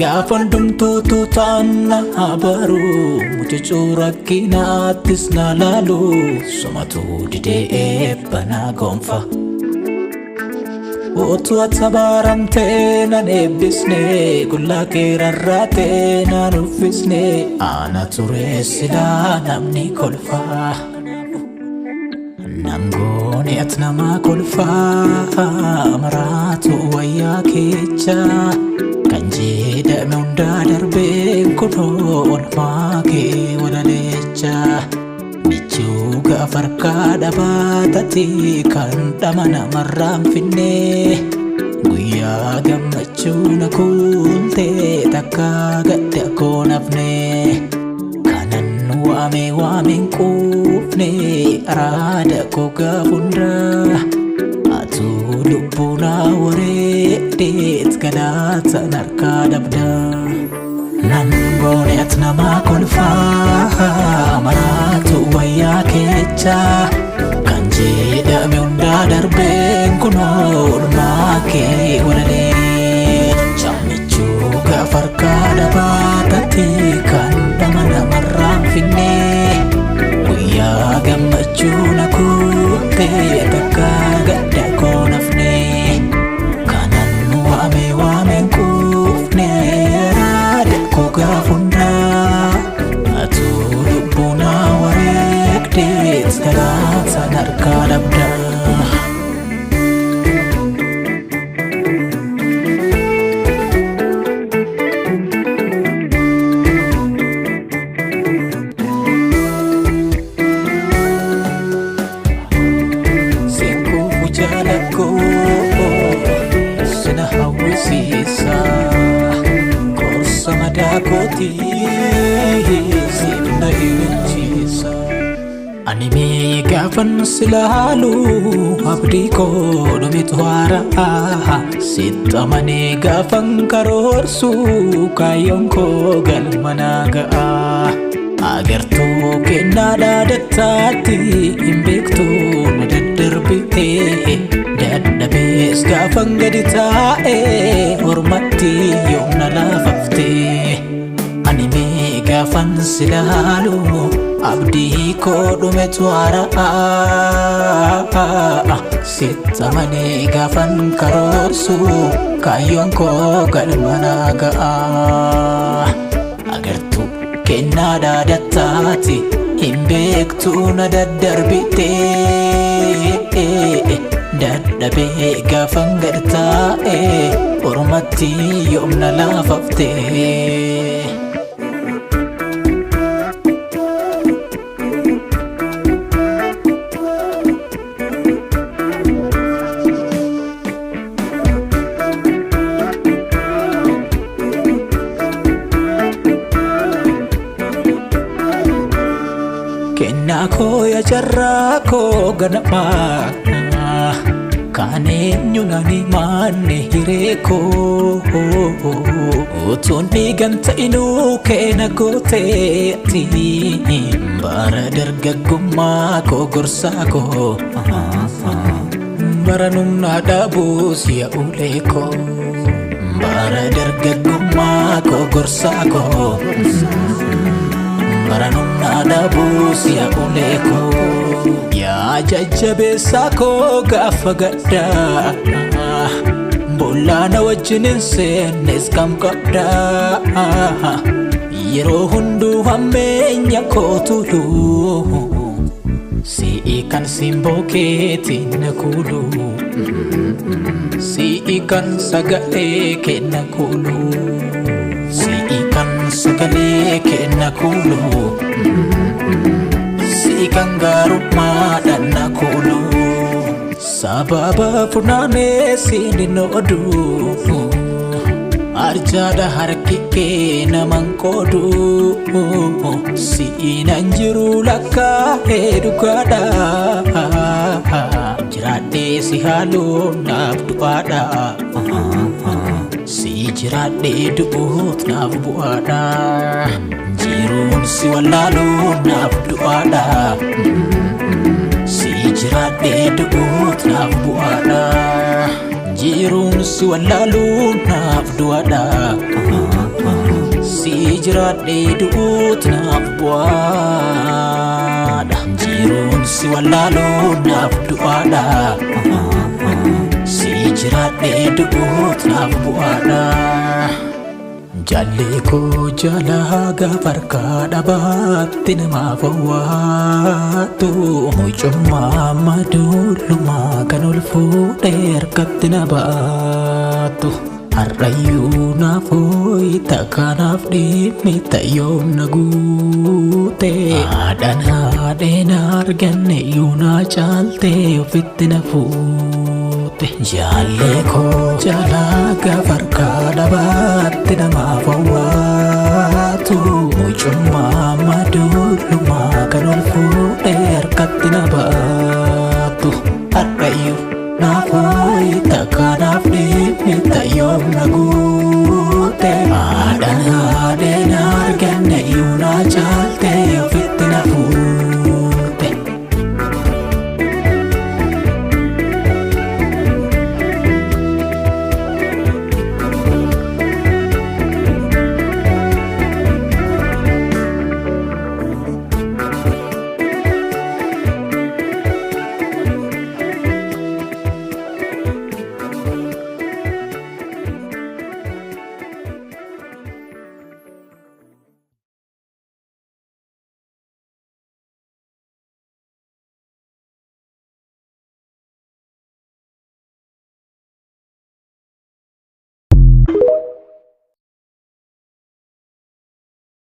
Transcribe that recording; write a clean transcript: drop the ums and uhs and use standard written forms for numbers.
Gafan dumtutu tanna habaru mucucura kinatis na lalu somatu dide bana gonfa Otu atabaramte na nebisne gulla kerarrate na nufisne ana turesila namni kolfa Nangone atnama kolfa maratu waya kecha Kanji damunda darbe kuno olmake wadalecha Bichuga farka dabatati kan damana maram finne Guya gamachuna kulte takka gadda konafne Kanan wame kufne arada koga fundra Atu lupuna wore det kadata narka dabda Nangone atnama kolfa maratu waya kecha Kanji damunda darbe kuno ulmake wadale Chamichuga farka dabatati kan damana maram finne Guya gamachuna kutte takka gadda konafne Kanan wame kufne rada koga fundra Atu lubuna warek det kadata narka dabda Sisa Korsa madakoti Sibna iwichisa Anime gafan silalu Abdi ko dumitwara Sita mane gafan karorsu Kayong ko galmanaga Agartu kenada datati Imbektu nadadarbite Dadhabes gafan gadi tae Hormati yung nalafafte Anime gafan silalu Abdi ko dumetwara Sita mane gafan karorsu Kayong ko galmanaga Agartu kenada datati Imbektu nadadarbite Dadhabe gafan gartae Hormati yung nalafafte Kenna ko ya jarra ko ganama Kanenyo nani manne hireko Utundi ganta inu kena gote ati Bara dargagumma ko gorsa ko Bara nung nadabu siya uleko Bara dargagumma ko gorsa ko Bara nung nadabu siya uleko Ya jajjabeessa koo gaafa gadda Bollaana wajjinin seennes kam qabda Yeroo hunduu hammeenya koo tulu Si'i kan simboo keetiin na kuulu Si'i kan sagalee kenna kuulu Si'i kan sagalee kenna kuulu Si'ikan garummaadhaan na kuulu Sababa funaane siinin odu Arjaada harki kee naman qoodu Si'inan jiru lakkaa'ee dhugaadha Jiraadhee si haaluun naaf du'aadha Si jiraadhee du'uut naaf bu'aadha Jiruun si wallaaluun naaf du'aadha Si jiraadhee du'uut naaf bu'aadha Jiruun si wallaaluun naaf du'aadha jiraadhee du'uut naaf bu'aadha. Jiruun si wallaaluu naaf du'aadha. Si jiraadhee du'uut naaf bu'aadha. Jaallee koo jaalaa gaafa harkaa dhabaatti namaaf hawwaatu. Mucummaa maduulumaa kan ol fuudhee harkatti na baatu. Harrayyuu naaf hooyita kanaaf dhimmi ta'yoom na guute. Haadhaan haadheen arganne iyyuu na caalte ofitti na fuute. Jaallee koo jaalaa gaafa harkaa dhabaatti namaaf hawwaatu. Mucummaa maduulumaa kan ol fuudhee harkatti na baatu.